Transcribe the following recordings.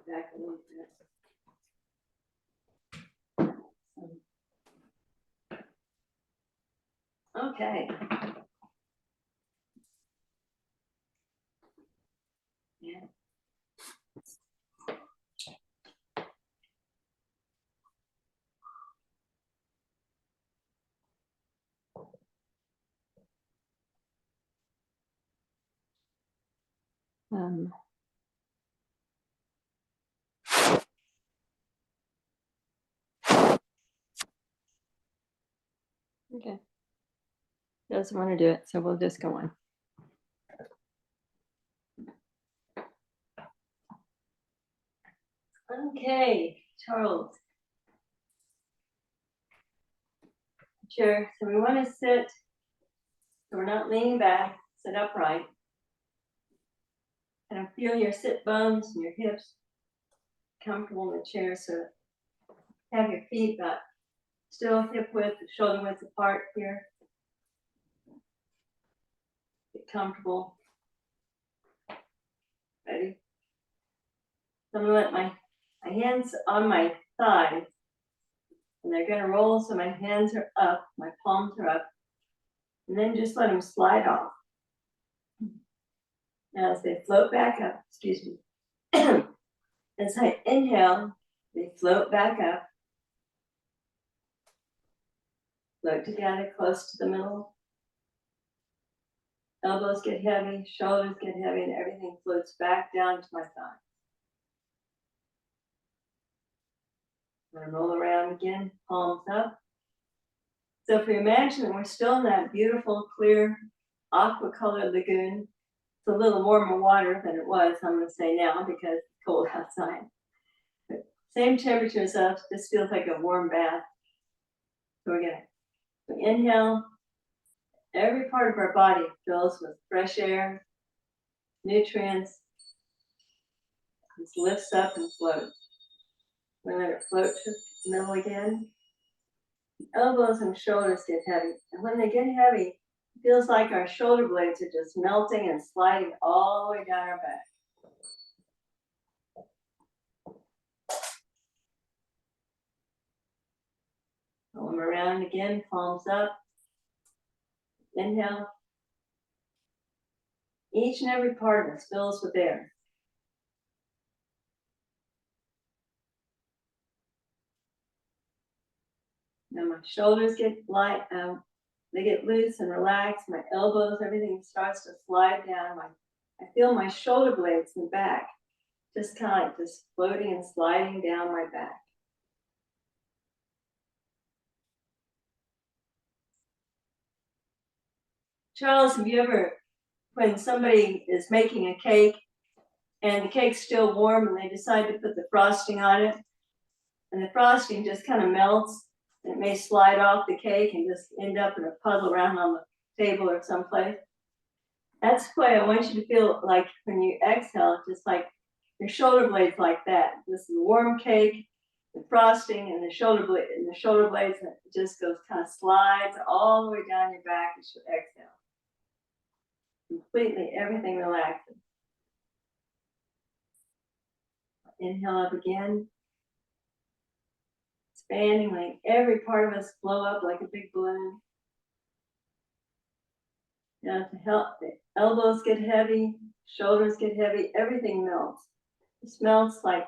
back a little bit. Okay. Yeah. Okay. Doesn't want to do it, so we'll just go on. Okay, Charles. Chair. So we want to sit, so we're not leaning back, sit upright. And feel your sit bones and your hips comfortable in the chair. So have your feet about still hip width, shoulder width apart here. Get comfortable. Ready? So I'm going to let my hands on my thighs. And they're going to roll so my hands are up, my palms are up. And then just let them slide off. Now as they float back up, excuse me. As I inhale, they float back up. Float together close to the middle. Elbows get heavy, shoulders get heavy, and everything floats back down to my thighs. I'm going to roll around again, palms up. So if we imagine that we're still in that beautiful, clear, aqua-colored lagoon, it's a little warmer water than it was, I'm going to say now, because it's cold outside. But same temperature as us, this feels like a warm bath. So we're going to inhale. Every part of our body fills with fresh air, nutrients. It lifts up and floats. We're going to let it float to the middle again. Elbows and shoulders get heavy. And when they get heavy, it feels like our shoulder blades are just melting and sliding all the way down our back. Roll them around again, palms up. Inhale. Each and every part of us fills with air. Now my shoulders get light, they get loose and relaxed. My elbows, everything starts to slide down. I feel my shoulder blades in the back, just kind of like just floating and sliding down my back. Charles, have you ever, when somebody is making a cake and the cake's still warm and they decide to put the frosting on it, and the frosting just kind of melts, and it may slide off the cake and just end up in a puddle around on the table or someplace? That's why I want you to feel like when you exhale, just like your shoulder blades like that. This is a warm cake, the frosting and the shoulder blades, and it just goes kind of slides all the way down your back as you exhale. Completely everything relaxes. Inhale up again. Expanding, like every part of us blow up like a big balloon. Now to help, the elbows get heavy, shoulders get heavy, everything melts. It melts like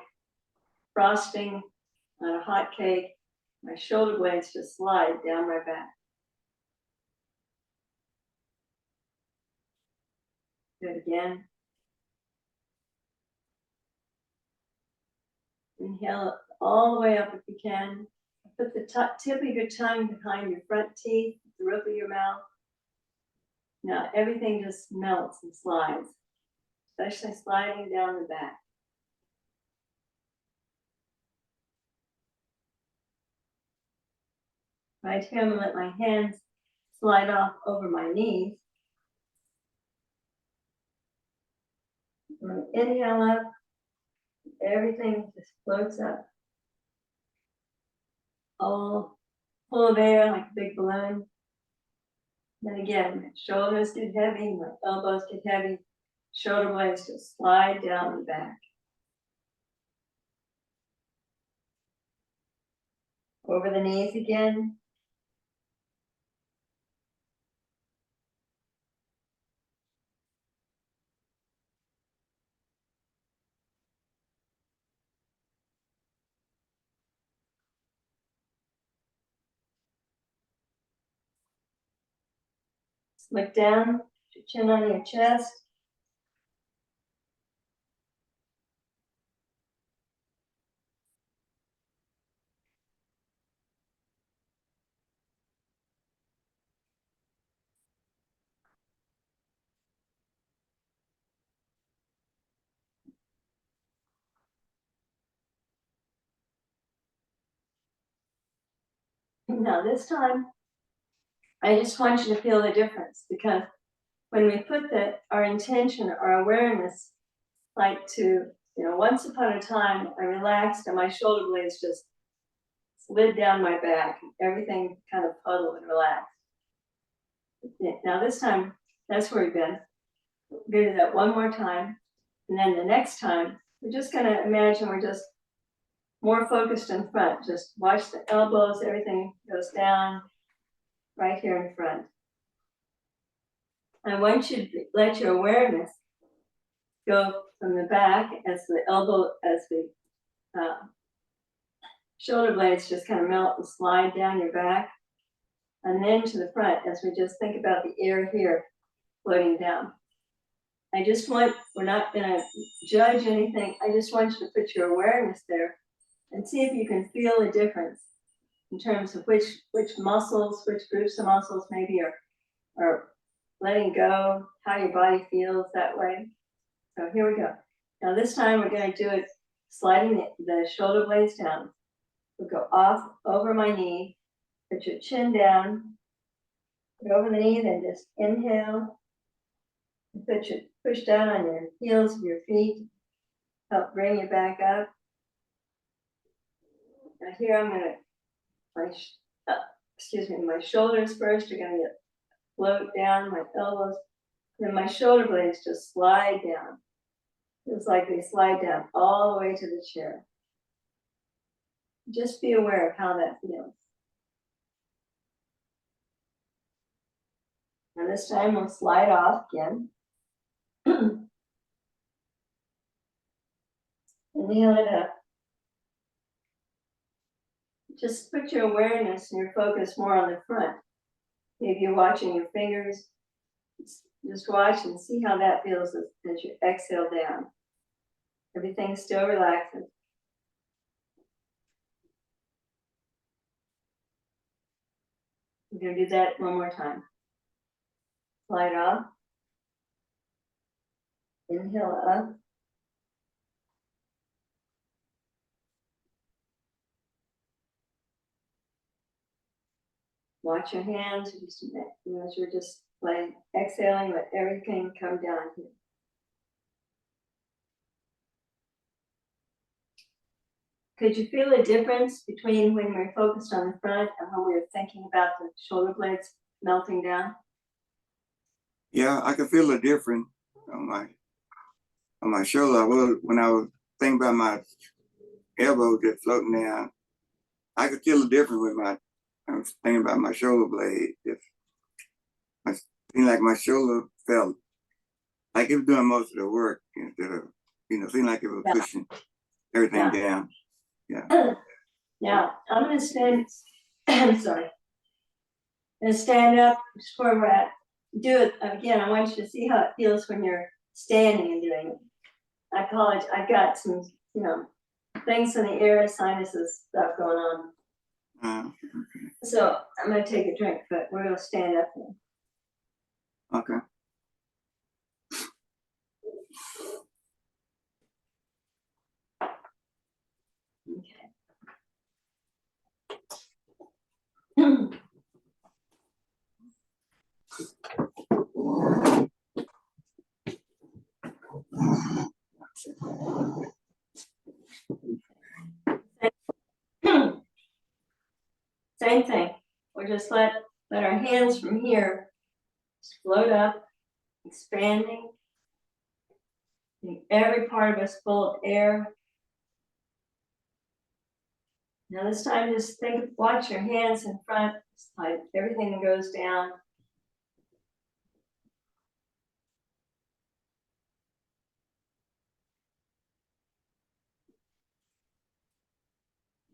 frosting on a hot cake. My shoulder blades just slide down my back. Do it again. Inhale all the way up if you can. Put the tip of your tongue behind your front teeth, the roof of your mouth. Now everything just melts and slides, especially sliding down the back. Right here, I'm going to let my hands slide off over my knees. I'm going to inhale up. Everything just floats up. All full of air like a big balloon. Then again, my shoulders get heavy, my elbows get heavy. Shoulder blades just slide down the back. over the knees again. Look down, put your chin on your chest. Now this time, I just want you to feel the difference, because when we put our intention, our awareness, like to, once upon a time, I relaxed and my shoulder blades just slid down my back. Everything kind of puddled and relaxed. Now this time, that's where we've been. We're going to do that one more time. And then the next time, we're just going to imagine we're just more focused in front. Just watch the elbows, everything goes down right here in front. I want you to let your awareness go from the back as the shoulder blades just kind of melt and slide down your back, and then to the front as we just think about the air here floating down. We're not going to judge anything. I just want you to put your awareness there and see if you can feel the difference in terms of which muscles, which groups of muscles maybe are letting go, how your body feels that way. So here we go. Now this time we're going to do it sliding the shoulder blades down. We'll go off over my knee, put your chin down, put over the knee, then just inhale, and push down on your heels of your feet, help bring you back up. Now here I'm going to, my shoulders first are going to float down, my elbows, then my shoulder blades just slide down. It's like they slide down all the way to the chair. Just be aware of how that feels. And this time we'll slide off again. Inhale it up. Just put your awareness and your focus more on the front. Maybe you're watching your fingers. Just watch and see how that feels as you exhale down. Everything's still relaxing. We're going to do that one more time. Slide off. Inhale up. Watch your hands, as you're just like exhaling, let everything come down here. Could you feel a difference between when we're focused on the front and when we're thinking about the shoulder blades melting down? Yeah, I can feel a difference on my shoulder. When I was thinking about my elbow just floating down, I could feel a difference I was thinking about my shoulder blade. I seemed like my shoulder felt like it was doing most of the work instead of, seemed like it was pushing everything down. Yeah. Now, I'm going to stand, I'm sorry. I'm going to stand up just where we're at. Do it again. I want you to see how it feels when you're standing and doing it. I've got some, things in the air, sinuses, stuff going on. Okay. So I'm going to take a drink, but we're going to stand up now. Okay. Same thing. We'll just let our hands from here just float up, expanding. Every part of us full of air. Now this time, just think, watch your hands in front, like everything goes down.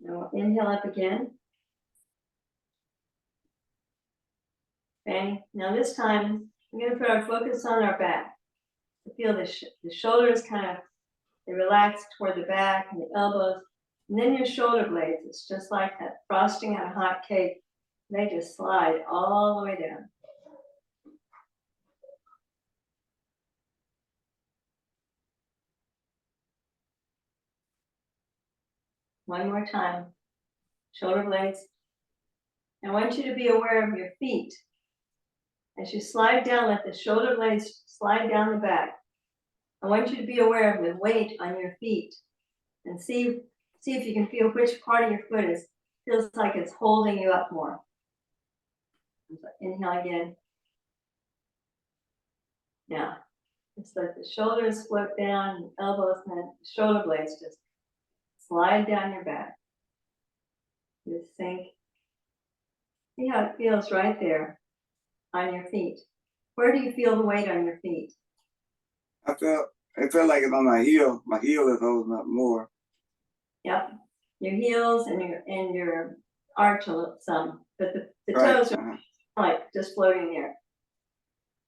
Now inhale up again. Okay, now this time, we're gonna put our focus on our back. Feel the shoulders kind of, they relax toward the back and the elbows. And then your shoulder blades, it's just like that frosting on a hot cake. They just slide all the way down. One more time. Shoulder blades. I want you to be aware of your feet. As you slide down, let the shoulder blades slide down the back. I want you to be aware of the weight on your feet and see if you can feel which part of your foot feels like it's holding you up more. Inhale again. Now, just let the shoulders float down, and elbows, and then the shoulder blades just slide down your back. Just sink. See how it feels right there on your feet. Where do you feel the weight on your feet? It felt like it's on my heel. My heel is holding up more. Yep. Your heels and your arch a little some, but the Right. toes are like just floating there.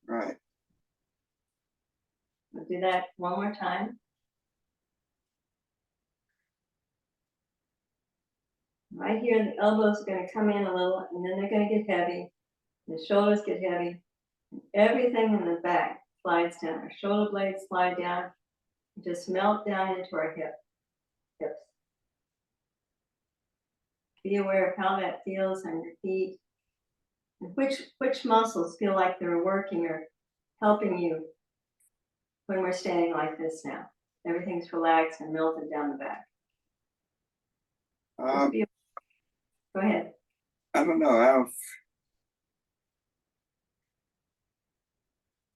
Right. We'll do that one more time. Right here, the elbows are going to come in a little, and then they're going to get heavy. The shoulders get heavy. Everything in the back slides down. Our shoulder blades slide down, just melt down into our hips. Be aware of how that feels on your feet, and which muscles feel like they're working or helping you when we're standing like this now. Everything's relaxed and melted down the back. Go ahead. I don't know.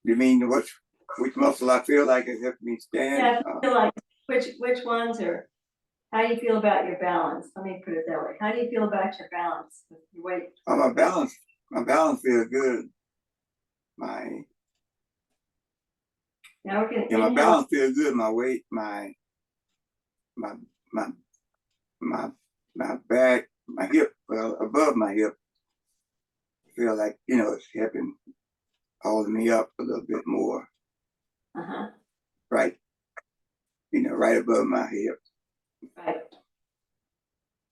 You mean which muscle I feel like it helped me stand? Yeah, I feel like which ones are. How do you feel about your balance? Let me put it that way. How do you feel about your balance? Your weight. Oh, my balance feels good. My Now we're gonna my balance feels good. My weight, my back, my hip, well above my hip, I feel like it's helping holding me up a little bit more. Right, right above my hip. Right.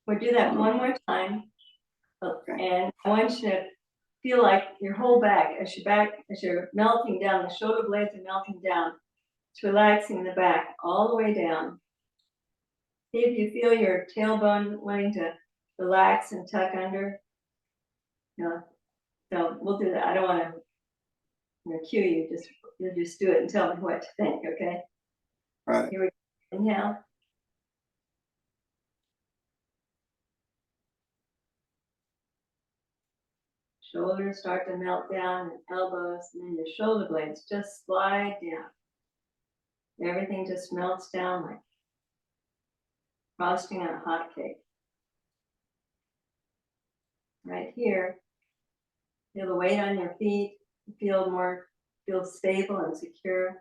We'll do that one more time. Okay. And I want you to feel like your whole back, as you're melting down, the shoulder blades are melting down. It's relaxing the back all the way down. See if you feel your tailbone wanting to relax and tuck under. No, so we'll do that. I don't want to cue you. You'll just do it and tell me what to think. Okay. Right. Here we go. Inhale. Shoulders start to melt down, and elbows, and then your shoulder blades just slide down. Everything just melts down like frosting on a hot cake. Right here, feel the weight on your feet, feel stable and secure.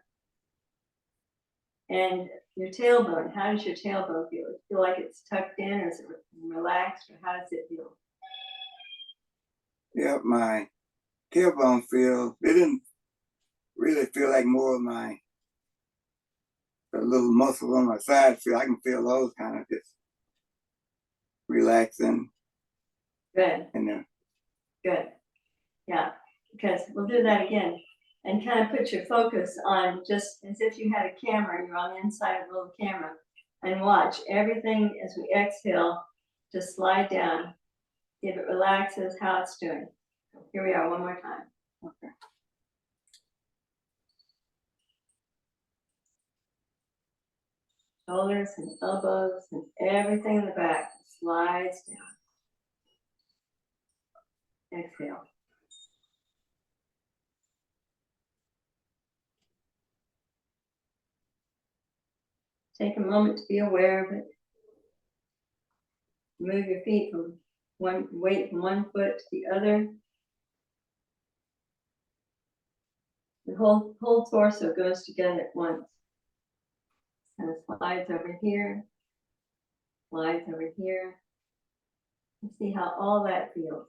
And your tailbone, how does your tailbone feel? Does it feel like it's tucked in, or is it relaxed, or how does it feel? Yeah, my tailbone it didn't really feel like more of the little muscles on my side feel. I can feel those kind of just relaxing. Good. And Good. Yeah, because we'll do that again. And kind of put your focus on, just as if you had a camera, you're on the inside of a little camera, and watch everything as we exhale, just slide down. If it relaxes, how it's doing. Here we are, one more time. Okay. Shoulders and elbows and everything in the back slides down. Exhale. Take a moment to be aware of it. Move your feet from weight from one foot to the other. The whole torso goes together at once. Kind of slides over here, slides over here. And see how all that feels.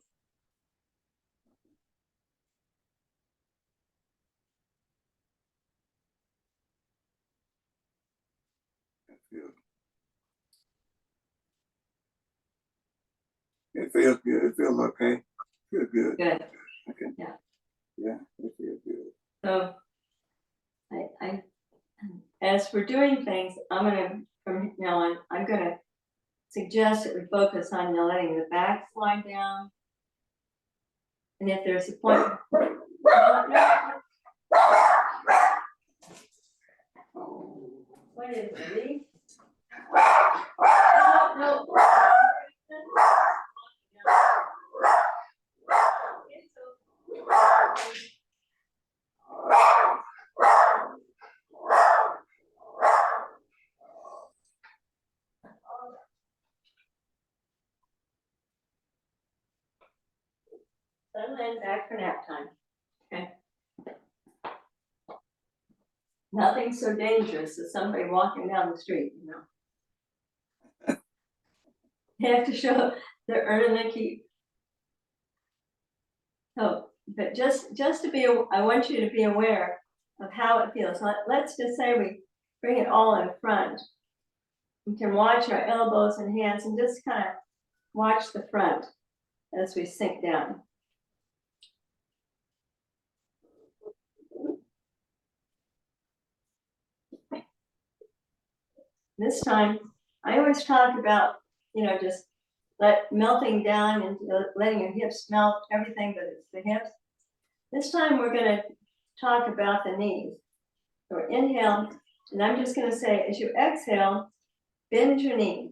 It feels good. It feels okay. Feels good. Good. Okay. Yeah. Yeah, it feels good. So, I as we're doing things, from now on, I'm gonna suggest that we focus on letting the back slide down. And if there's a point, what is it? No. Settle in, back for nap time. Okay. Nothing so dangerous as somebody walking down the street, you know. They have to show they're earning their keep. So, but just to be, I want you to be aware of how it feels. Let's just say we bring it all in front. We can watch our elbows and hands and just kind of watch the front as we sink down. This time, I always talk about, just melting down and letting your hips melt, everything, but it's the hips. This time we're going to talk about the knees. So inhale, and I'm just going to say, as you exhale, bend your knees.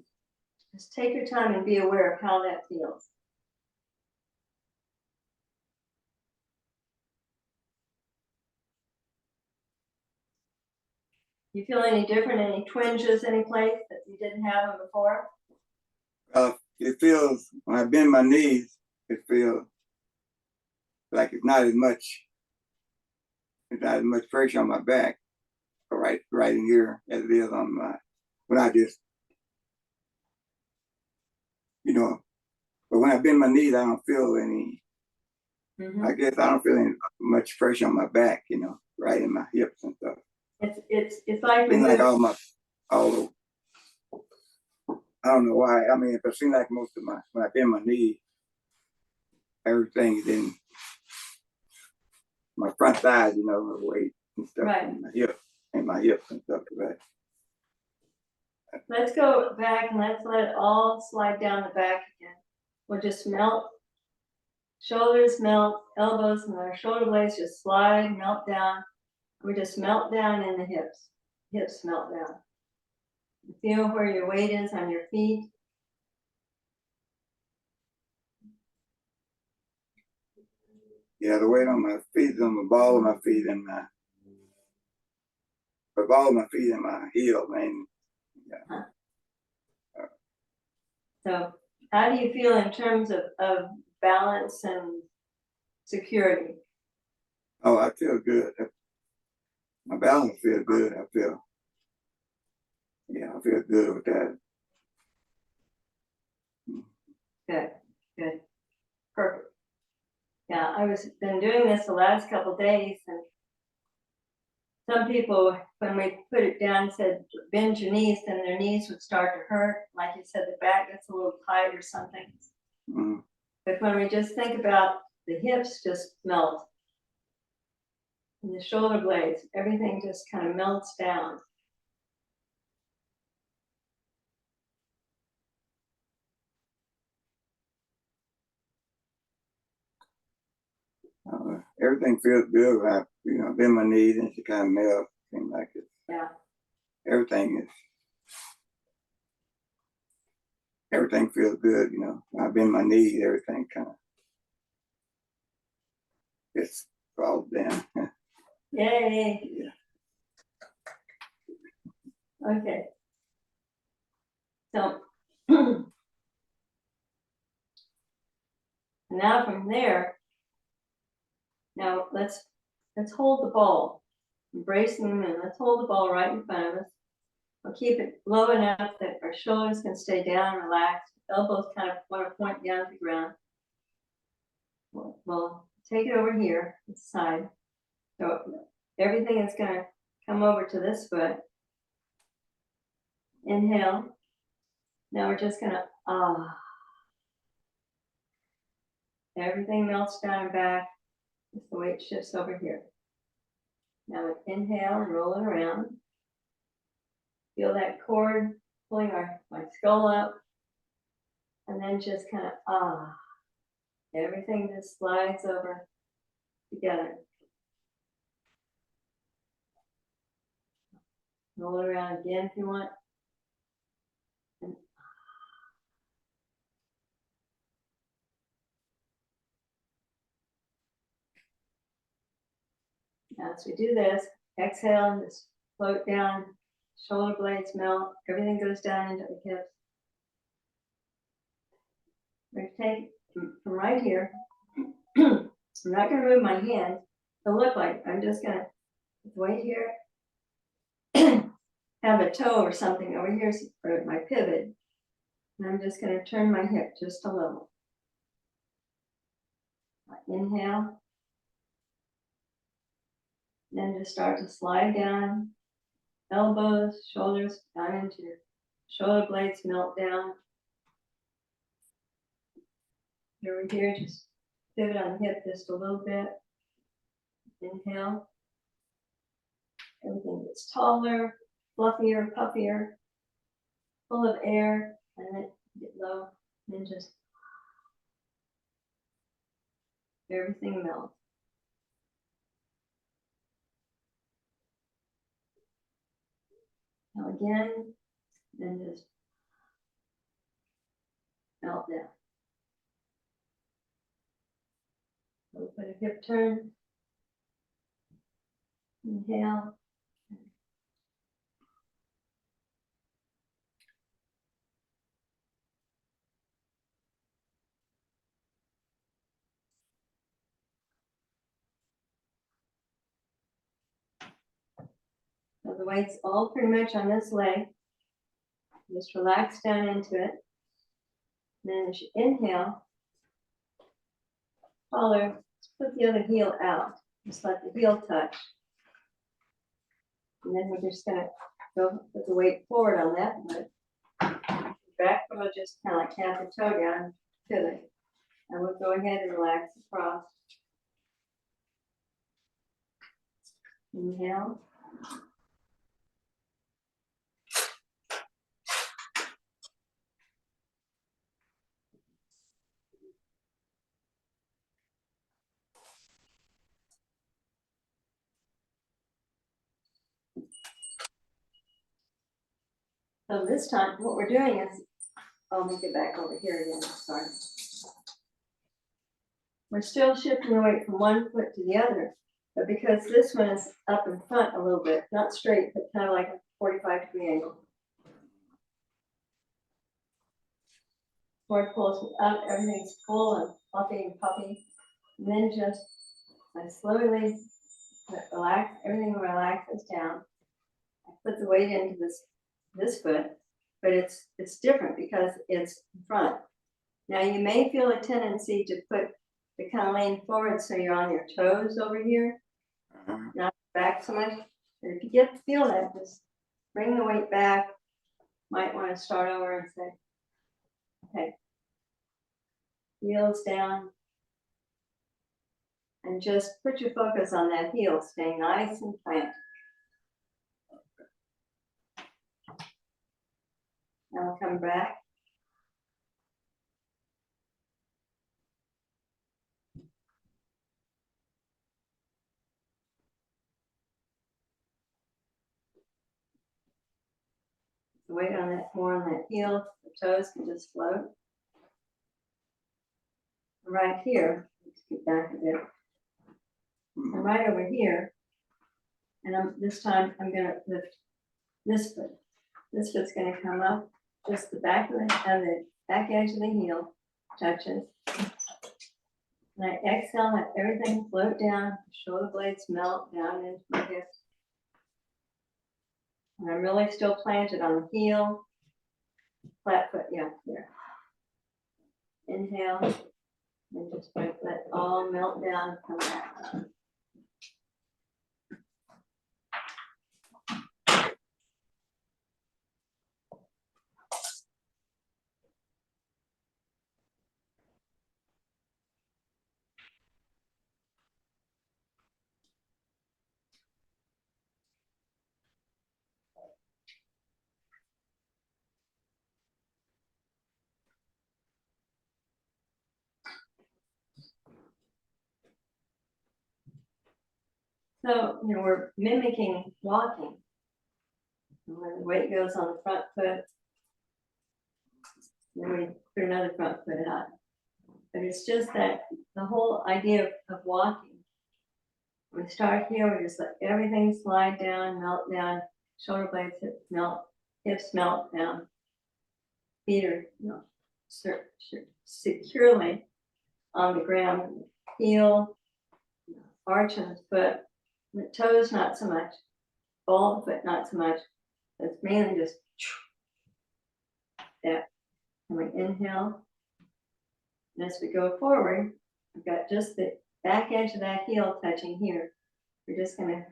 Just take your time and be aware of how that feels. You feel any different, any twinges, any place that you didn't have them before? It feels, when I bend my knees, it feels like it's not as much pressure on my back, right in here as it is on when I just, but when I bend my knees, I don't feel any, I guess I don't feel any much pressure on my back, right in my hips and stuff. It's like all I don't know why. I mean, it seems like most of when I bend my knee, everything is in my front thighs, the weight and stuff, right. And my hips and stuff like that. Let's go back and let's let it all slide down the back again. We'll just melt. Shoulders melt, elbows and our shoulder blades just slide, melt down. We just melt down in the hips. Hips melt down. Feel where your weight is on your feet. Yeah, the weight on my feet is on the ball of my feet and the ball of my feet and my heel, man. Yeah. So how do you feel in terms of balance and security? Oh, I feel good. My balance feels good. I feel good with that. Good. Perfect. Yeah, I was been doing this the last couple of days, and some people, when we put it down, said bend your knees, then their knees would start to hurt. Like you said, the back gets a little tight or something. Mm. But when we just think about the hips just melt, and the shoulder blades, everything just kind of melts down. Everything feels good. I, bend my knees and she kind of melt. Seems like it. Yeah. Everything feels good. I bend my knees. Everything kind of gets falls down. Yay. Yeah. Okay. So Now from there, now let's hold the ball. Embracing the moon. Let's hold the ball right in front of us. We'll keep it low enough that our shoulders can stay down and relaxed. Elbows kind of want to point down to the ground. We'll take it over here, this side. So everything is going to come over to this foot. Inhale. Now we're just going to everything melts down and back as the weight shifts over here. Now inhale and roll it around. Feel that cord pulling my skull up. And then just kind of everything just slides over together. Roll it around again if you want. And now as we do this, exhale and just float down. Shoulder blades melt. Everything goes down into the hips. We're going to take from right here. I'm not going to move my hand. It'll look like I'm just going to wait here. Have a toe or something over here for my pivot. And I'm just going to turn my hip just a little. Inhale. Then just start to slide down. Elbows, shoulders down into your shoulder blades, melt down. Over here, just pivot on the hip just a little bit. Inhale. Everything gets taller, fluffier, puffier, full of air, and then get low, and then just everything melts. Now again, then just melt down. So put a hip turn. Inhale. So the weight's all pretty much on this leg. Just relax down into it. And then as you inhale, follow, put the other heel out. Just let the heel touch. And then we're just going to go put the weight forward on that foot. Back foot, just kind of like tap the toe down, pivot. And we'll go ahead and relax across. Inhale. So this time, what we're doing is, let me get back over here again, sorry. We're still shifting the weight from one foot to the other, but because this one is up in front a little bit, not straight, but kind of like a 45-degree angle. Cord pulls me up, everything's full and fluffy and puffy. And then just, I slowly relax, everything relaxes down. I put the weight into this foot, but it's different because it's in front. Now you may feel a tendency to kind of lean forward so you're on your toes over here, not back so much. But if you feel that, just bring the weight back. Might want to start over and say, okay, heels down. And just put your focus on that heel, staying nice and planted. Now we'll come back. The weight on that, more on that heel, the toes can just float. Right here, let's get back a bit. And right over here, and this time I'm going to lift this foot. This foot's going to come up, just the back of the back edge of the heel touches. And I exhale, let everything float down, shoulder blades melt down into my hips. And I'm really still planted on the heel. Flat foot, yeah, there. Inhale, and just let it all melt down and come back up. So, we're mimicking walking. And when the weight goes on the front foot, then we put another front foot out. But it's just that the whole idea of walking, we start here, we just let everything slide down, melt down, shoulder blades hips melt down, feet are securely on the ground, heel, arch in the foot, the toes not so much, ball of the foot not so much. It's mainly just that. And we inhale. And as we go forward, I've got just the back edge of that heel touching here. We're just going to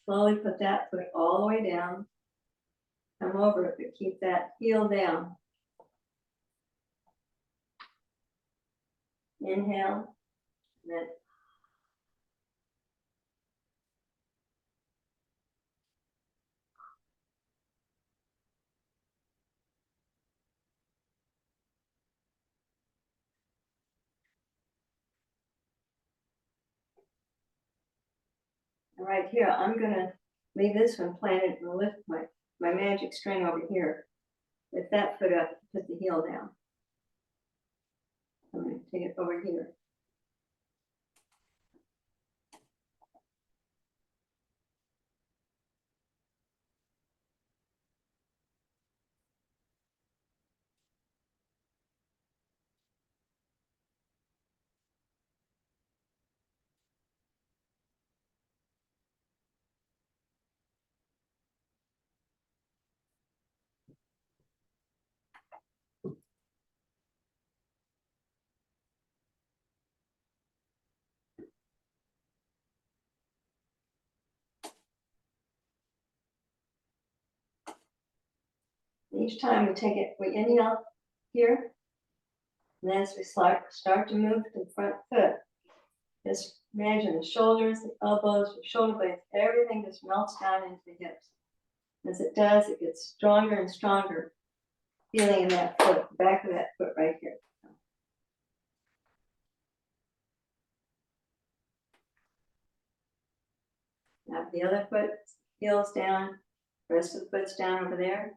slowly put that foot all the way down. Come over it, but keep that heel down. Inhale. And then right here, I'm going to leave this one planted and lift my magic string over here. Lift that foot up, put the heel down. I'm going to take it over here. Each time we take it, we inhale here. And as we start to move to the front foot, just imagine the shoulders, the elbows, the shoulder blades, everything just melts down into the hips. As it does, it gets stronger and stronger, feeling in that foot, the back of that foot right here. Now the other foot, heels down, rest of the foot's down over there.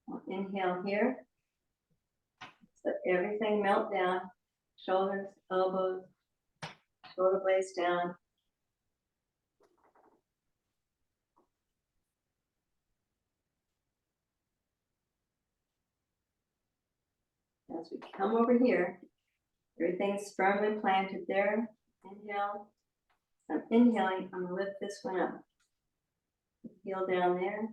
We'll inhale here. Let everything melt down, shoulders, elbows, shoulder blades down. As we come over here, everything's firmly planted there. Inhale. I'm inhaling, I'm gonna lift this one up. Heel down there.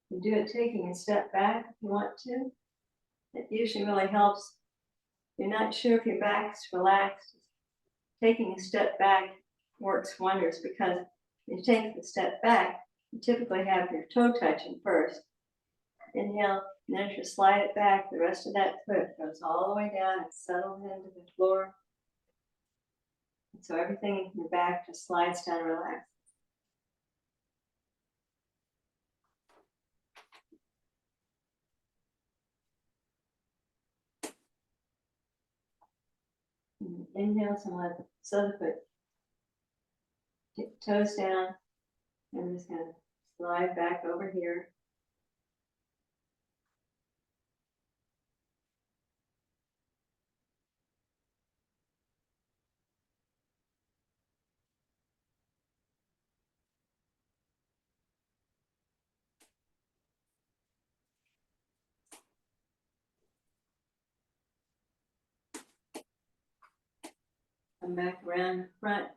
You do it taking a step back if you want to. It usually really helps. You're not sure if your back's relaxed. Taking a step back works wonders because if you take the step back, you typically have your toe touching first. Inhale, and then as you slide it back, the rest of that foot goes all the way down and settles into the floor. And so everything in your back just slides down and relaxes. Inhale, so let the other foot, toes down, and just kind of slide back over here. Come back around the front.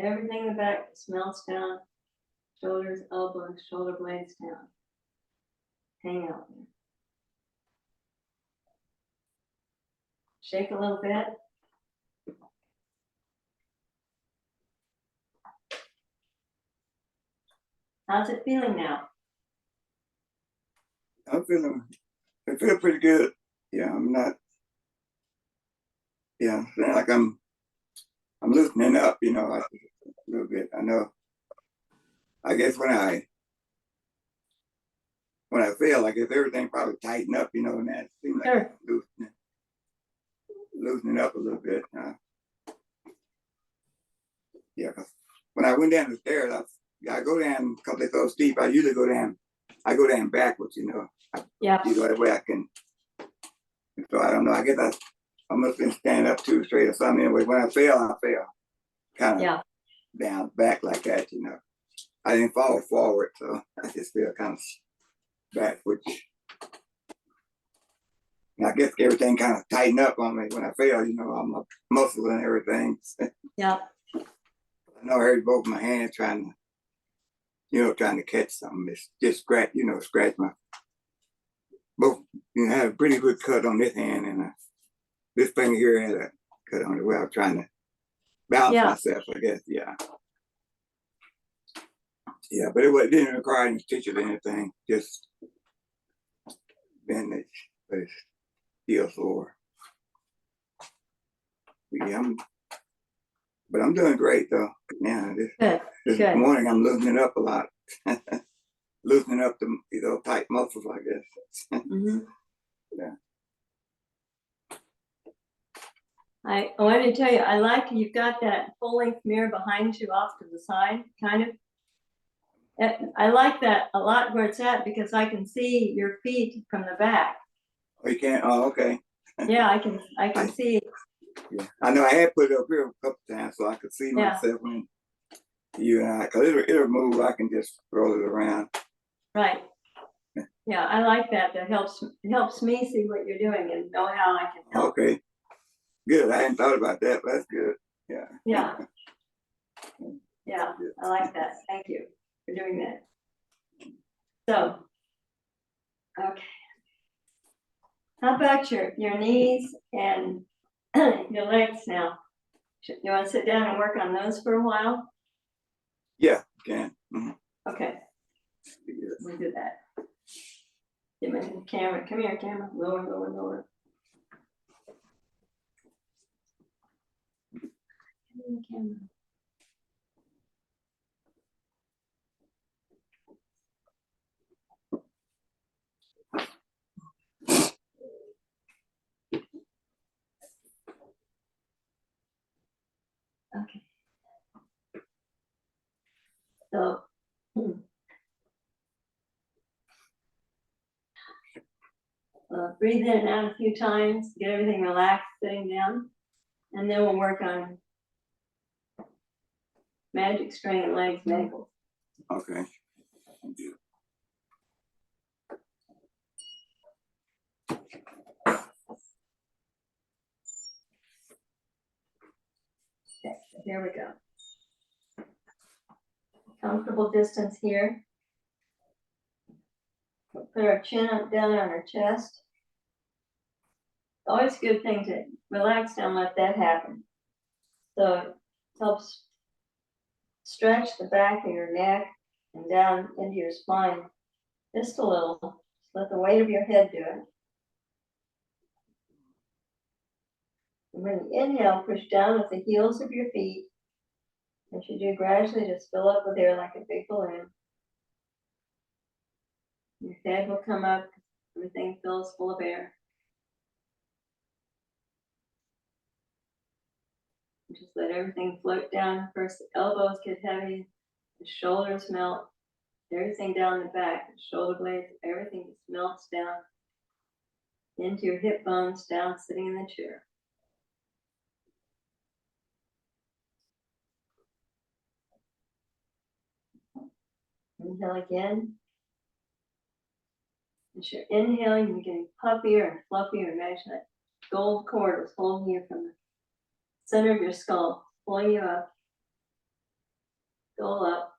Everything in the back smelts down. Shoulders, elbows, shoulder blades down. Hang out there. Shake a little bit. How's it feeling now? I feel pretty good. Yeah, I'm not, yeah, like I'm loosening up, you know, a little bit. I know, I guess when I feel like if everything probably tighten up, you know, and that seems like Sure. loosening up a little bit. Yeah, 'cause when I went down the stairs, I go down because they're so steep. I usually go down backwards, you know. Yeah. You know, that way I can. So I don't know. I guess I must have been standing up too straight or something. Anyway, when I fell kind of down back like that, you know. I didn't fall forward, so I just feel kind of backwards. And I guess everything kind of tightened up on me when I fell, you know, all my muscles and everything. Yeah. I know I heard both my hands trying to catch something. It's just scratch my both. You know, I had a pretty good cut on this hand, and this finger here had a cut on it where I was trying to balance myself, I guess. Yeah. Yeah, but it didn't require any stitches or anything, just bandage, but it's still sore. Yeah, I'm doing great though. Yeah, this morning I'm loosening up a lot. Loosening up the tight muscles, I guess. Mm-hmm. Yeah. I wanted to tell you, I like you've got that full-length mirror behind you off to the side, kind of. I like that a lot where it's at because I can see your feet from the back. Oh, you can't? Oh, okay. Yeah, I can see. Yeah, I know I had put it up here a couple times so I could see myself when you and I, because it'll move. I can just roll it around. Right. Yeah, I like that. That helps me see what you're doing and know how I can help. Okay. Good. I hadn't thought about that, but that's good. Yeah. Yeah. Yeah, I like that. Thank you for doing that. So, okay. How about your knees and your legs now? You want to sit down and work on those for a while? Yeah, you can. Mm-hmm. Okay. We'll do that. Give me the camera. Come here, camera. Lower, lower, lower. Come in the camera. Okay. So, breathe in and out a few times, get everything relaxed sitting down, and then we'll work on magic string and legs and ankles. Okay. Thank you. Okay, so here we go. Comfortable distance here. We'll put our chin up down on our chest. It's always a good thing to relax down, let that happen. So it helps stretch the back of your neck and down into your spine just a little. Just let the weight of your head do it. And when you inhale, push down with the heels of your feet. As you do, gradually just fill up with air like a big balloon. Your head will come up, everything fills full of air. Just let everything float down. First, the elbows get heavy, the shoulders melt, everything down the back, the shoulder blades, everything just melts down into your hip bones, down sitting in the chair. Inhale again. As you're inhaling, you're getting puffier and fluffier. Imagine that gold cord was holding you from the center of your skull, pulling you up, go up,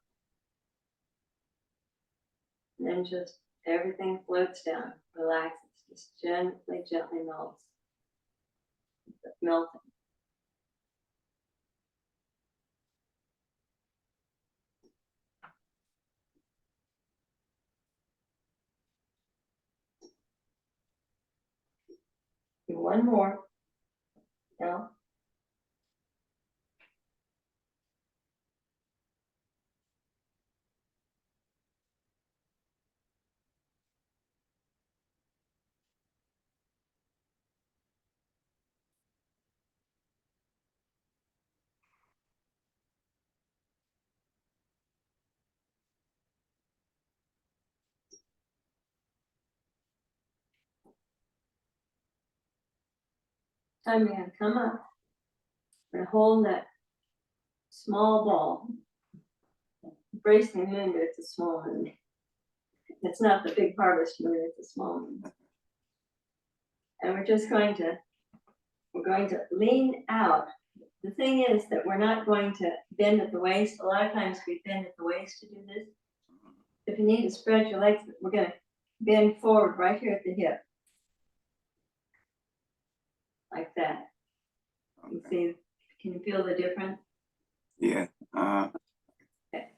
and then just everything floats down, relaxes, just gently, gently melts. Melting. Do one more. Now, time you're gonna come up. We're gonna hold that small ball. Embracing the moon, but it's a small moon. It's not the big harvest moon, it's a small moon. And we're going to lean out. The thing is that we're not going to bend at the waist. A lot of times we bend at the waist to do this. If you need to spread your legs, we're going to bend forward right here at the hip. Like that. You see, can you feel the difference? Yeah. Okay.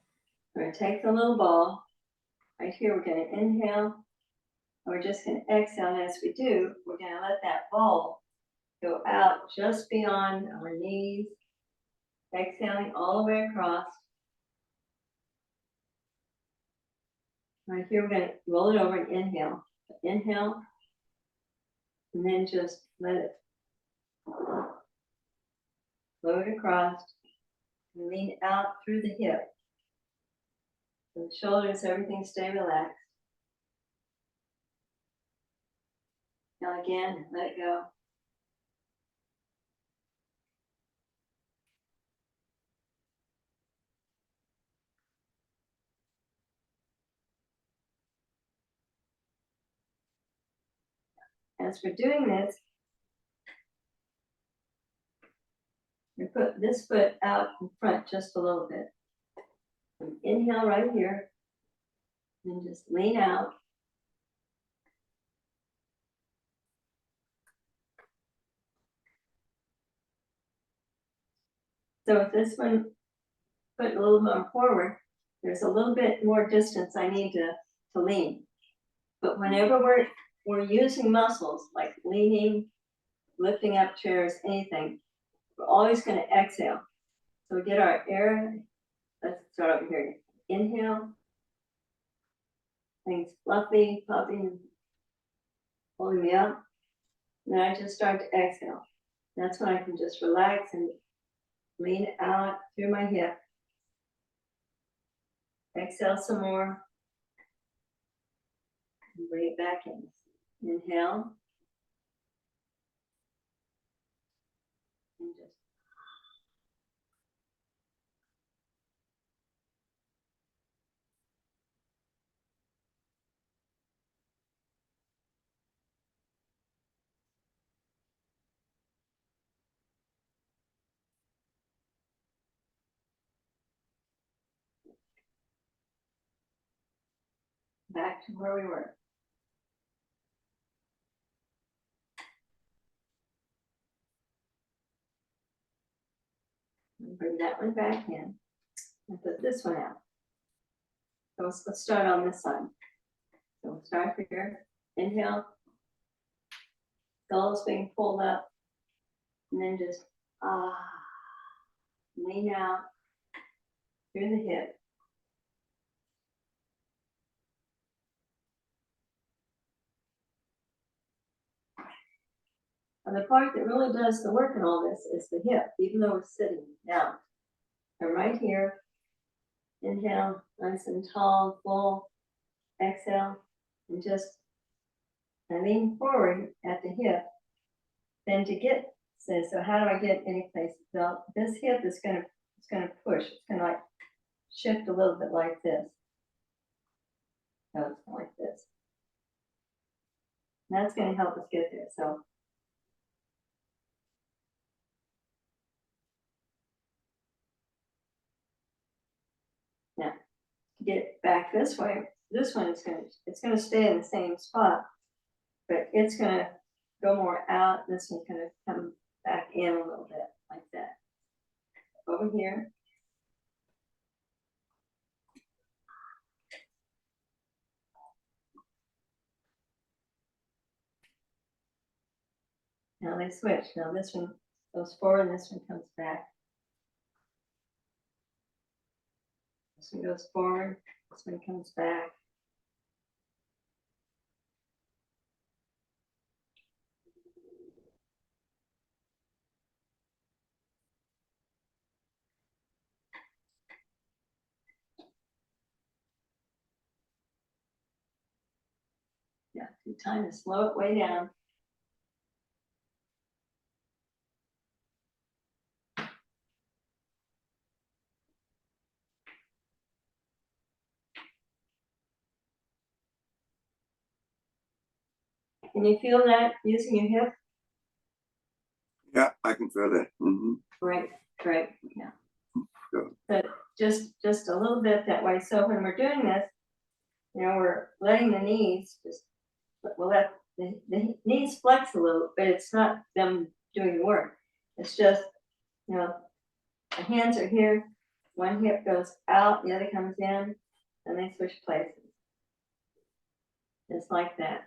We're going to take the little ball. Right here, we're going to inhale. And we're just going to exhale. And as we do, we're going to let that ball go out just beyond our knees. Exhaling all the way across. Right here, we're going to roll it over and inhale. Inhale. And then just let it float across. And lean out through the hip. The shoulders, everything stay relaxed. Now again, let it go. As we're doing this, we put this foot out in front just a little bit. Inhale right here. And just lean out. So with this one, put a little more forward, there's a little bit more distance I need to lean. But whenever we're using muscles like leaning, lifting up chairs, anything, we're always going to exhale. So we get our air. Let's start over here. Inhale. Things fluffy, puffy, holding me up. Then I just start to exhale. That's when I can just relax and lean out through my hip. Exhale some more. And bring it back in. Inhale. And just back to where we were. Bring that one back in and put this one out. So let's start on this side. So we'll start here. Inhale. Skull's being pulled up. And then just lean out through the hip. And the part that really does the work in all this is the hip, even though we're sitting down. And right here, inhale, nice and tall, full. Exhale, and just lean forward at the hip. Then to get, so how do I get any place? Well, this hip is gonna push. It's gonna like shift a little bit like this. So it's like this. And that's gonna help us get there. So now to get it back this way, this one is gonna stay in the same spot, but it's gonna go more out. This one's gonna come back in a little bit like that. Over here. Now they switch. Now this one goes forward and this one comes back. This one goes forward, this one comes back. Yeah, good time to slow it way down. Can you feel that using your hip? Yeah, I can feel that. Right, yeah. Good. But just a little bit that way. So when we're doing this, we're letting the knees we'll let the knees flex a little, but it's not them doing the work. It's just, the hands are here, one hip goes out, the other comes in, and they switch places. Just like that.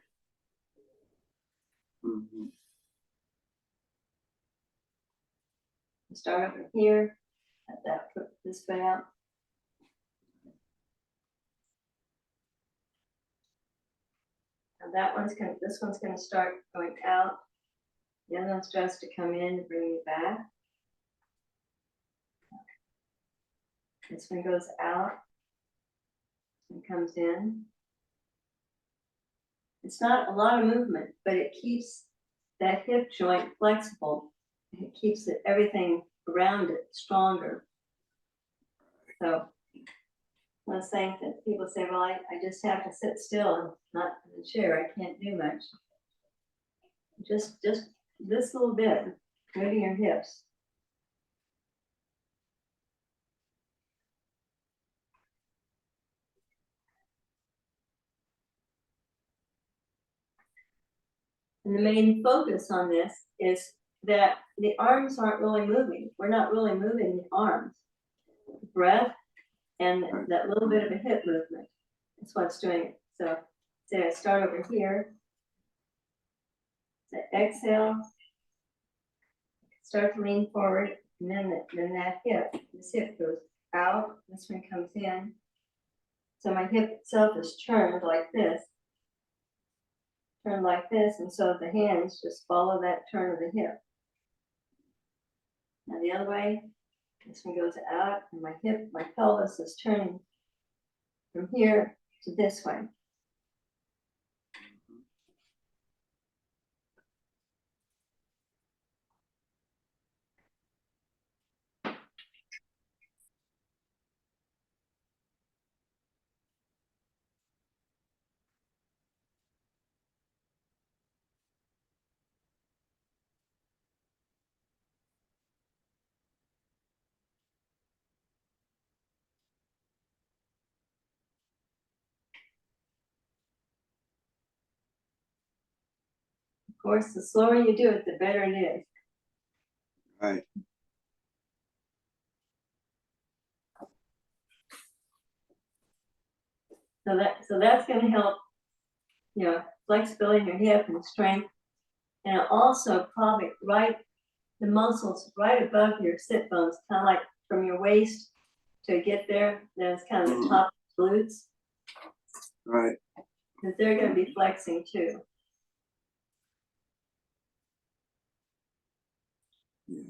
Start over here, let that put this foot out. Now this one's gonna start going out. The other one starts to come in and bring you back. This one goes out and comes in. It's not a lot of movement, but it keeps that hip joint flexible. It keeps everything around it stronger. So one of the things that people say, well, I just have to sit still and not in the chair. I can't do much. Just this little bit, moving your hips. And the main focus on this is that the arms aren't really moving. We're not really moving the arms. The breath and that little bit of a hip movement is what's doing it. So say I start over here. So exhale, start to lean forward, and then this hip goes out, this one comes in. So my hip itself is turned like this, and so the hands just follow that turn of the hip. Now the other way, this one goes out, and my pelvis is turning from here to this way. Of course, the slower you do it, the better it is. Right. So that's gonna help, you know, flexibility in your hip and strength. And it also probably the muscles right above your sit bones, kind of like from your waist to get there, then it's kind of the top of the glutes, Right. because they're gonna be flexing too. Yeah.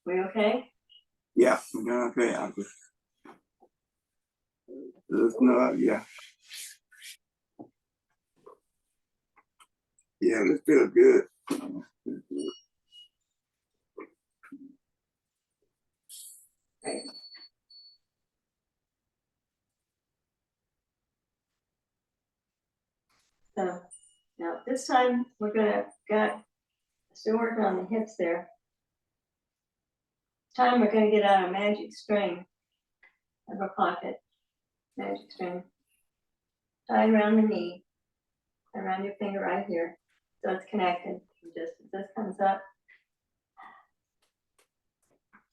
We okay? Yeah, I'm doing okay. I just no, yeah. Yeah, this feels good. Right. So now this time we're still working on the hips there. This time we're gonna get out a magic string of a pocket, magic string, tied around the knee, around your finger right here. So it's connected. Just as this comes up.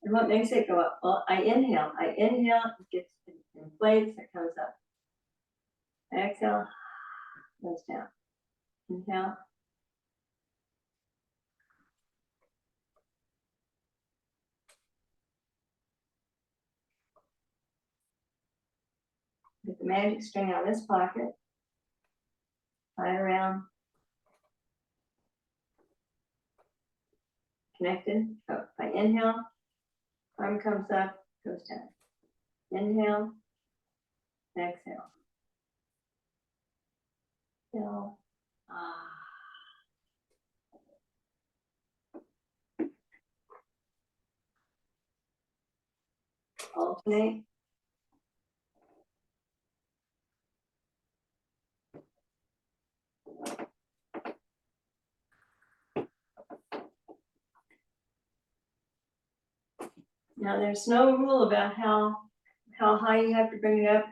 And what makes it go up? Well, I inhale, it gets inflates, it comes up. I exhale, goes down. Inhale. Get the magic string out of this pocket. Tie it around. Connected. Oh, I inhale, arm comes up, goes down. Inhale, exhale. Exhale. Alternate. Now there's no rule about how high you have to bring it up.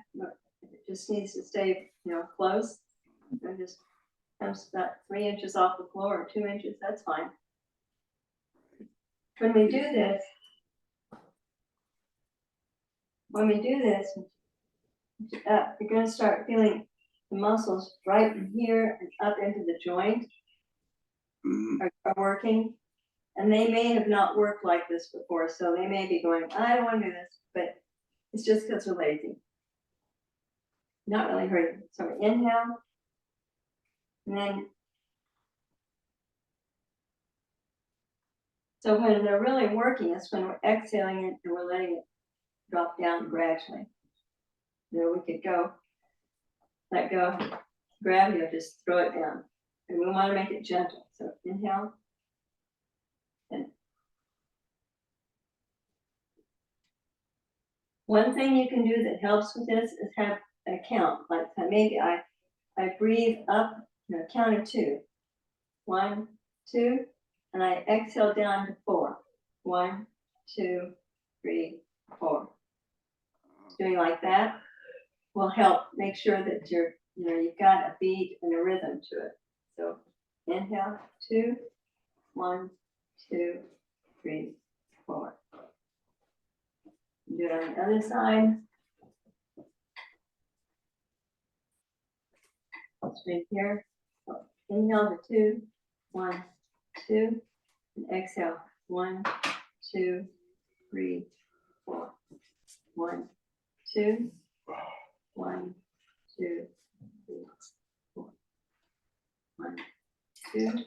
It just needs to stay, close. It just comes about 3 inches off the floor or 2 inches, that's fine. When we do this, you're going to start feeling the muscles right in here and up into the joint are working. And they may have not worked like this before, so they may be going, I don't want to do this, but it's just because we're lazy. Not really hurting. So we inhale, and then, so when they're really working, it's when we're exhaling it and we're letting it drop down gradually. We could let go, gravity will just throw it down. And we want to make it gentle. So inhale, and one thing you can do that helps with this is have a count. Like maybe I breathe up, count of 2. 1, 2, and I exhale down to 4. 1, 2, 3, 4. Doing like that will help make sure that you've got a beat and a rhythm to it. So inhale, 2, 1, 2, 3, 4. Do it on the other side. Straight here. So inhale to 2, 1, 2, and exhale 1, 2, 3, 4. 1, 2, 1, 2, 3, 4. 1, 2.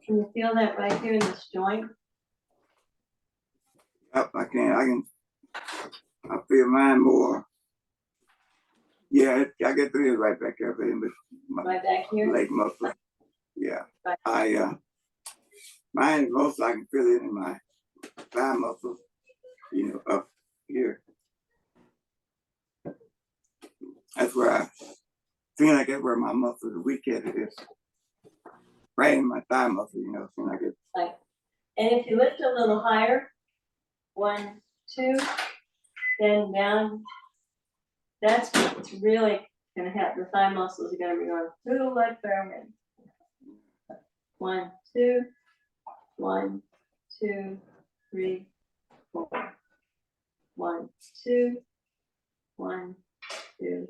Can you feel that right here in this joint? Yep, I can. I feel mine more. Yeah, I get through it right back there, but Right back here? leg muscle. Yeah, Right. Mine is most I can feel it in my thigh muscle, up here. That's where I feel like that's where my muscles are weak at. It is right in my thigh muscle, feel like it. Right. And if you lift a little higher, 1, 2, then down, that's what's really going to happen. The thigh muscles are going to be going through like fair wind. 1, 2, 1, 2, 3, 4. 1, 2, 1, 2,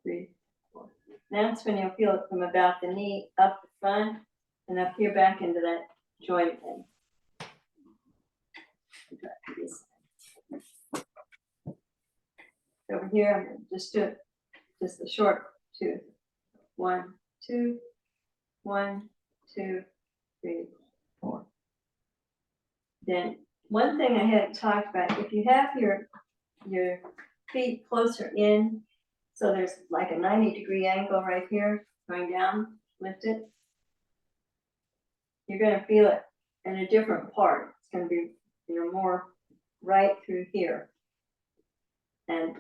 3, 4. That's when you'll feel it from about the knee up the front and up here back into that joint thing. Over here, I'm gonna just do it, just the short 2. 1, 2, 1, 2, 3, 4. Then one thing I hadn't talked about, if you have your feet closer in, so there's like a 90-degree angle right here going down, lift it. You're going to feel it in a different part. It's going to be, more right through here. And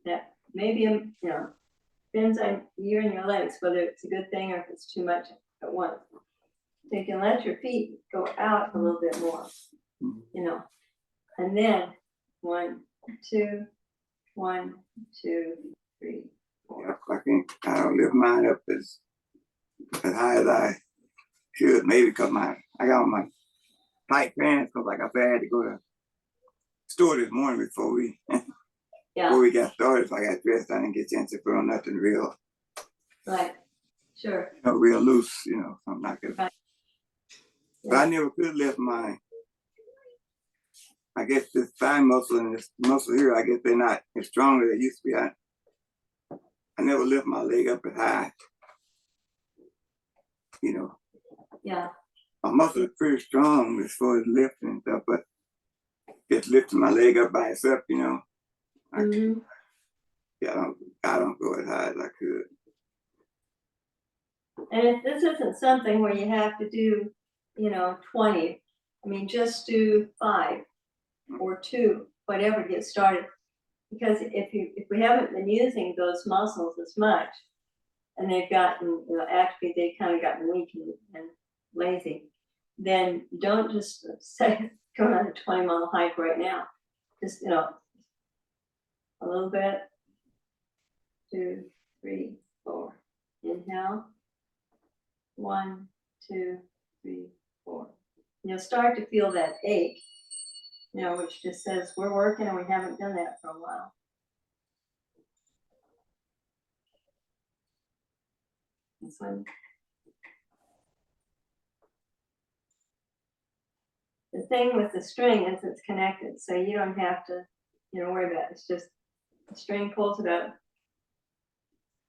that maybe, depends on you and your legs, whether it's a good thing or if it's too much at once. So you can let your feet go out a little bit more, and then 1, 2, 1, 2, 3, 4. I don't lift mine up as high as I should. Maybe because I got on my tight pants because like I had to go to the store this morning before we got started. So I got dressed. I didn't get a chance to put on nothing real. Right. Sure. Real loose. So I'm not gonna. Right. But I never could lift mine. I guess this thigh muscle and this muscle here, I guess they're not as strong as they used to be. I never lift my leg up as high. Yeah. My muscle is pretty strong as far as lifting and stuff, but just lifting my leg up by itself, I don't go as high as I could. And if this isn't something where you have to do, 20, just do 5 or 2, whatever to get started. Because if we haven't been using those muscles as much, and they've gotten, actually they've kind of gotten weak and lazy, then don't just say go on a 20-mile hike right now. Just a little bit. 2, 3, 4. Inhale. 1, 2, 3, 4. You'll start to feel that ache, which just says we're working and we haven't done that for a while. This one. The thing with the string is it's connected, so you don't have to, worry about it. It's just the string pulls it up,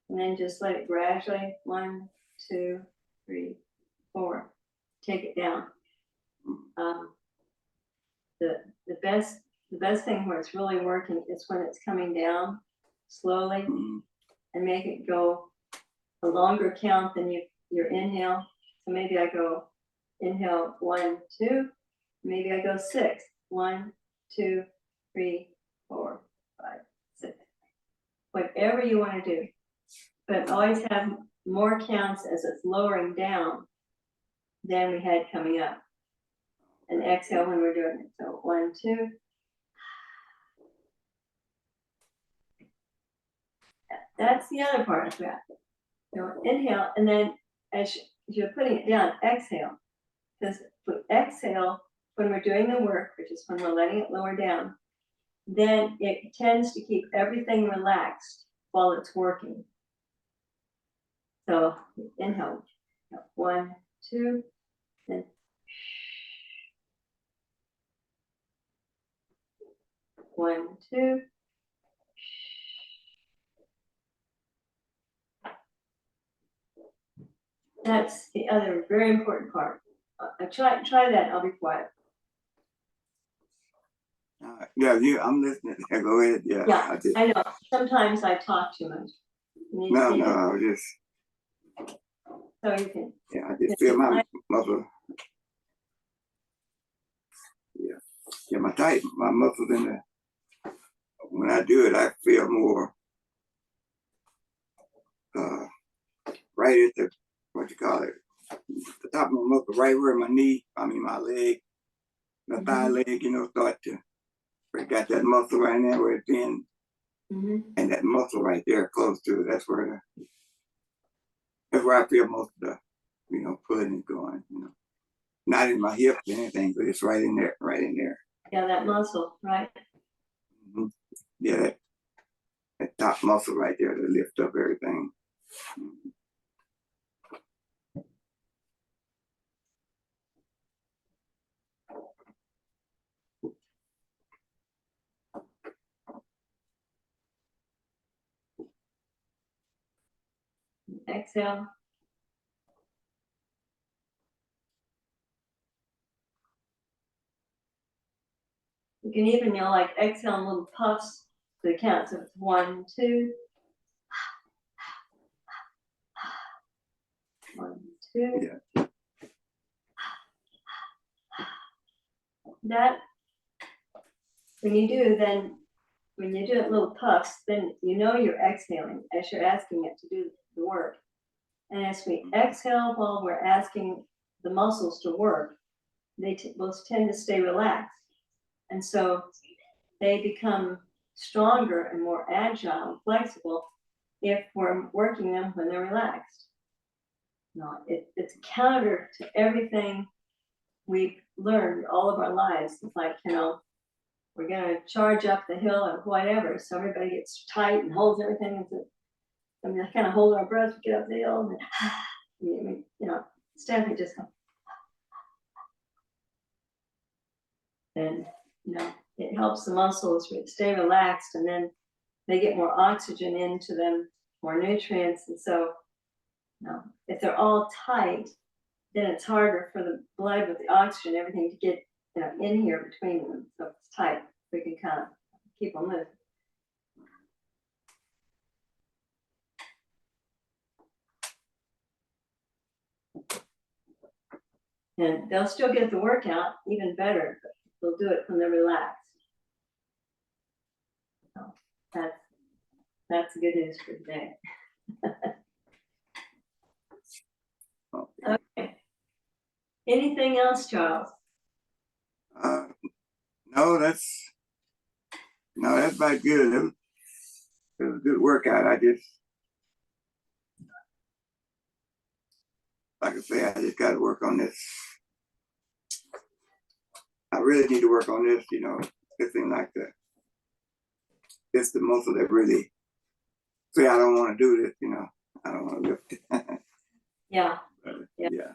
and then just let it gradually 1, 2, 3, 4. Take it down. The best thing where it's really working is when it's coming down slowly, and make it go a longer count than your inhale. So maybe I go inhale 1, 2. Maybe I go 6. 1, 2, 3, 4, 5, 6. Whatever you want to do, but always have more counts as it's lowering down than we had coming up. And exhale when we're doing it. So 1, 2. That's the other part of that. Inhale, and then as you're putting it down, exhale. Because exhale, when we're doing the work, which is when we're letting it lower down, then it tends to keep everything relaxed while it's working. So inhale, 1, 2, then 1, 2. That's the other very important part. Try that. I'll be quiet. I'm listening. Go ahead. Yeah, I know. Sometimes I talk too much. No, I was just. So you can. Yeah, I just feel my muscle. Yeah, my muscles in the. When I do it, I feel more. Right at the the top of my muscle, right where my knee. My leg, the thigh leg. Start to. Got that muscle right there where it's in, and that muscle right there close to it. That's where I feel most of the, pulling and going. not in my hips or anything, but it's right in there, right in there. Yeah, that muscle, right? Mhm. Yeah, that top muscle right there to lift up everything. Mhm. Exhale. You can even, like exhale in little puffs to the count. So it's 1, 2, 1, 2. Yeah. That, when you do it in little puffs, then you're exhaling as you're asking it to do the work. And as we exhale while we're asking the muscles to work, they will tend to stay relaxed. And so they become stronger and more agile and flexible if we're working them when they're relaxed. No, it's counter to everything we've learned all of our lives. It's like, we're going to charge up the hill or whatever. So everybody gets tight and holds everything. And we kind of hold our breath to get up the hill. And Stephanie just goes. And, it helps the muscles stay relaxed, and then they get more oxygen into them, more nutrients. And so, if they're all tight, then it's harder for the blood with the oxygen, everything to get in here between them. So if it's tight, we can kind of keep them moving. And they'll still get the workout even better, but they'll do it when they're relaxed. So that's good news for today. Okay. Anything else, Charles? No, that's about good. It was a good workout. Like I say, I just got to work on this. I really need to work on this, this thing like that. It's the muscle that really say, I don't want to do this, I don't want to lift it. Yeah. Yeah.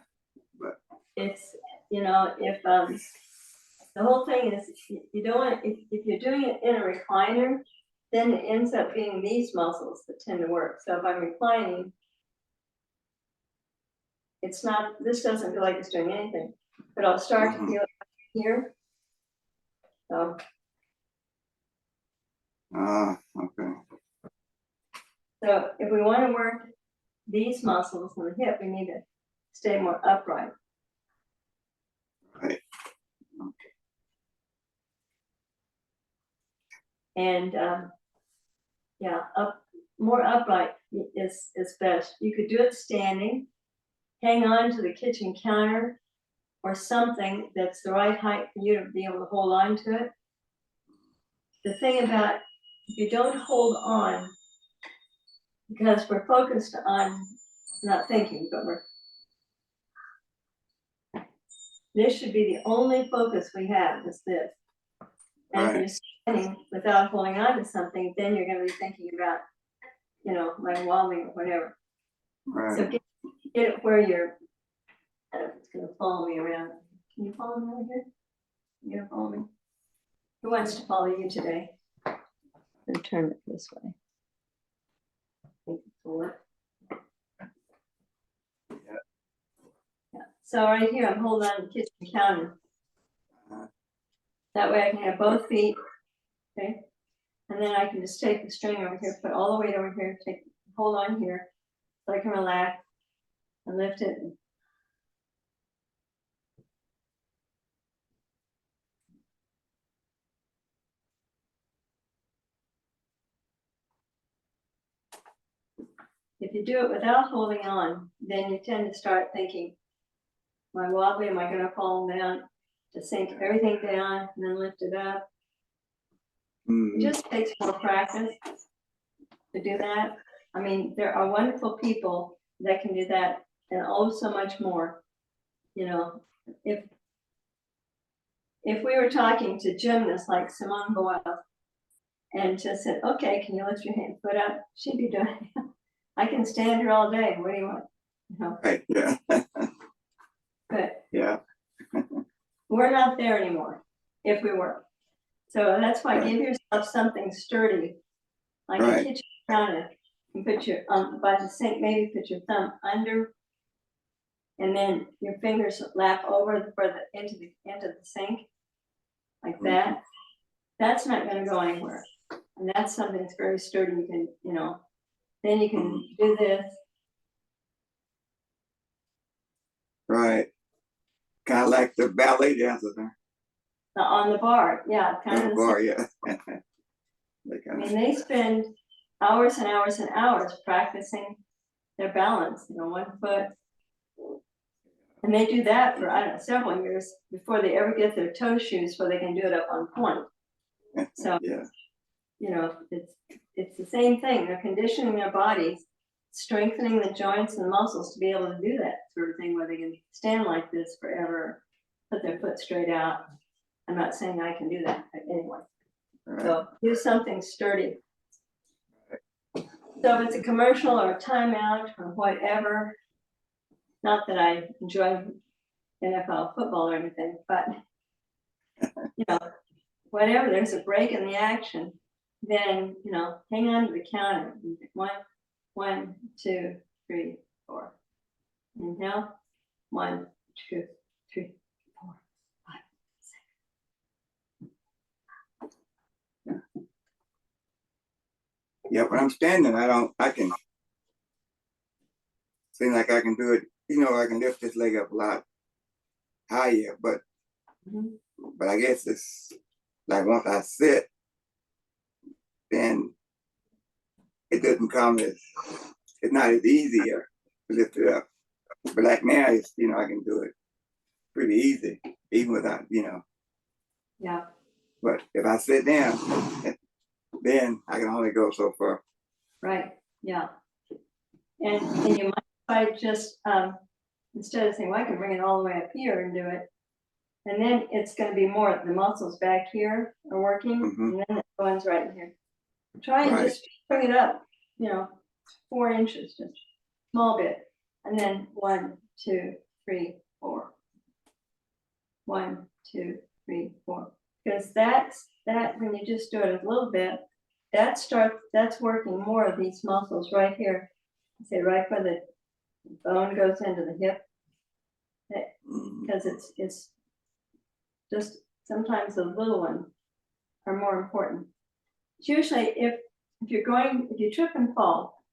But it's, if the whole thing is, you don't want, if you're doing it in a recliner, then it ends up being these muscles that tend to work. So if I'm reclining, this doesn't feel like it's doing anything, but I'll start to feel it here. So. Okay. So if we want to work these muscles in the hip, we need to stay more upright. Right. And more upright is best. You could do it standing, hang on to the kitchen counter or something that's the right height for you to be able to hold on to it. The thing about, if you don't hold on, because we're focused on not thinking, but this should be the only focus we have, is this. And if you're standing without holding on to something, then you're going to be thinking about, like wobbling or whatever. Right. So get it where you're, I don't know if it's going to follow me around. Can you follow me over here? You going to follow me? Who wants to follow you today? And turn it this way. Yeah. So right here, I'm holding on to the kitchen counter. That way I can have both feet, okay? And then I can just take the string over here, put all the weight over here, hold on here, so I can relax and lift it. If you do it without holding on, then you tend to start thinking, am I wobbly? Am I going to fall down? To sink everything down and then lift it up. It just takes more practice to do that. I mean, there are wonderful people that can do that and oh so much more, if we were talking to gymnasts like Simone Biles and just said, okay, can you lift your hand, foot up? She'd be doing it. I can stand here all day. What do you want? You know, Right. Yeah. but Yeah. we're not there anymore if we were. So that's why Right. give yourself something sturdy, like a Right. kitchen counter. You put your by the sink, maybe put your thumb under, and then your fingers lap over for the into the sink, like that. That's not going to go anywhere, and that's something that's very sturdy. You can, you know, then you can do this. Right. Kind of like the ballet dancers, huh? On the bar, yeah, kind On of the the same. bar, yeah. They I kind of, mean, they spend hours and hours and hours practicing their balance, you know, 1 foot. And they do that for, I don't know, several years before they ever get their toe shoes where they can do it up on point. So, yeah. you know, it's the same thing. They're conditioning their bodies, strengthening the joints and muscles to be able to do that sort of thing where they can stand like this forever, put their foot straight out. I'm not saying I can do that, but anyway. Right. So do something sturdy. So if it's a commercial or a timeout or whatever, not that I enjoy NFL football or anything, but you know, whatever, there's a break in the action, then you know, hang on to the counter. 1, 2, 3, 4. Inhale. 1, 2, 3, 4, 5, 6. Yeah, when I'm standing, I can seem like I can do it. You know, I can lift this leg up a lot higher, but I guess it's like once I sit, then it doesn't come as, it's not as easier to lift it up. But like now, it's, you know, I can do it pretty easy, even without, you know. Yeah. But if I sit down, then I can only go so far. Right. Yeah. And you might try just instead of saying, well, I can bring it all the way up here and do it. And then it's going to be more the muscles back here are working, and then the ones right in here. Try and just bring it up, you know, 4 inches, just small bit, and then 1, 2, 3, 4. 1, 2, 3, 4. Because that's that when you just do it a little bit, that's working more of these muscles right here. Say right where the bone goes into the hip, because it's just sometimes the little ones are more important. It's usually if you trip and fall,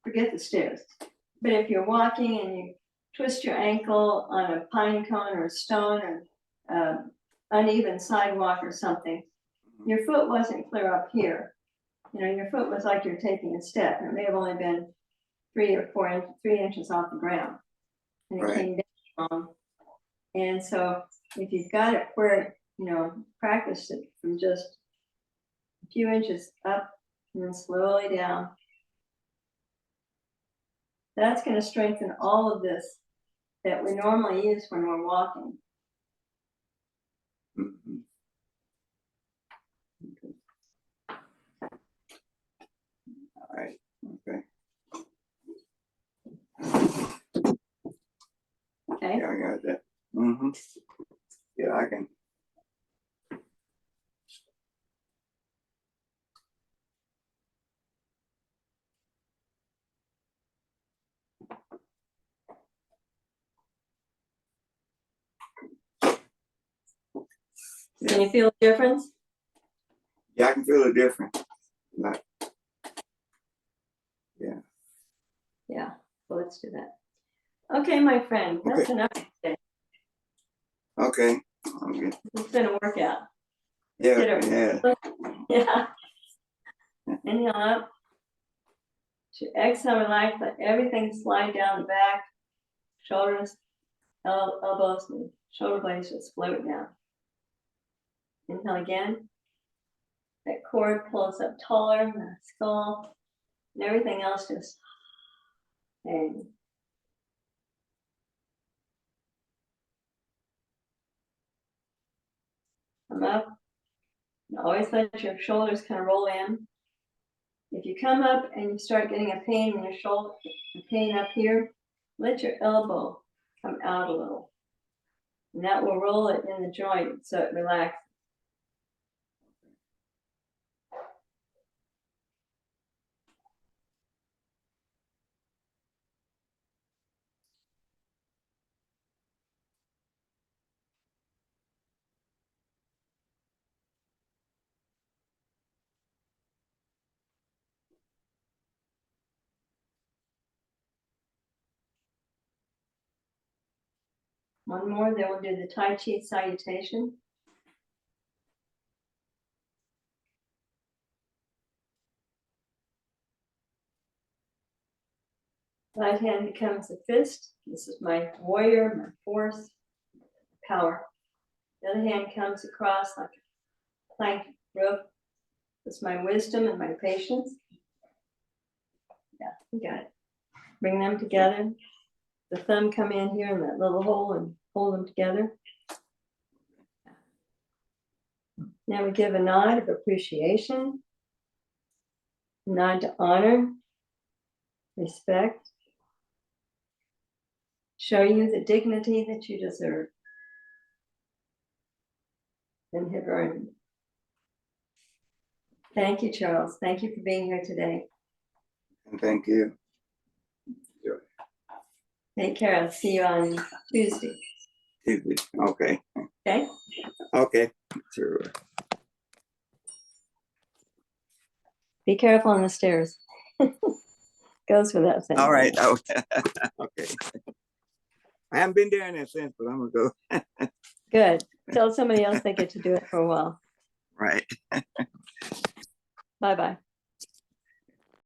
forget the stairs. But if you're walking and you twist your ankle on a pine cone or a stone or uneven sidewalk or something, your foot wasn't clear up here. You know, your foot was like you're taking a step. It may have only been 3 or 4 inches, 3 inches off the ground, and it came down. And so if you've got it where, you know, practice it from just a few inches up and then slowly down, that's going to strengthen all of this that we normally use when we're walking. All right. Okay. Okay. Yeah, I got that. Yeah, I can. Can you feel the difference? Yeah, I can feel the difference. Like, yeah. Yeah. So let's do that. Okay, my friend. That's enough today. Okay. Okay. It's been a workout. Yeah. Yeah. Yeah. Inhale up. Exhale, relax. Let everything slide down the back. Shoulders, elbows, and shoulder blades just float down. Inhale again. That cord pulls up taller, the skull, and everything else just hangs. come up. And always let your shoulders kind of roll in. If you come up and you start getting a pain in your shoulder, a pain up here, let your elbow come out a little. And that will roll it in the joint so it relaxes. One more, then we'll do the Tai Chi salutation. Right hand becomes a fist. This is my warrior, my force, power. The other hand comes across like a plank rope. That's my wisdom and my patience. Yeah, you got it. Bring them together. The thumb come in here in that little hole and hold them together. Now we give a nod of appreciation, a nod to honor, respect, show you the dignity that you deserve and have earned. Thank you, Charles. Thank you for being here today. And thank you. Take care. I'll see you on Tuesday. Okay. Okay? Okay. Sure. Be careful on the stairs. Goes without saying. All right. Okay. Okay. I haven't been there in that since, but I'm gonna go. Good. Tell somebody else they get to do it for a while. Right. Bye-bye.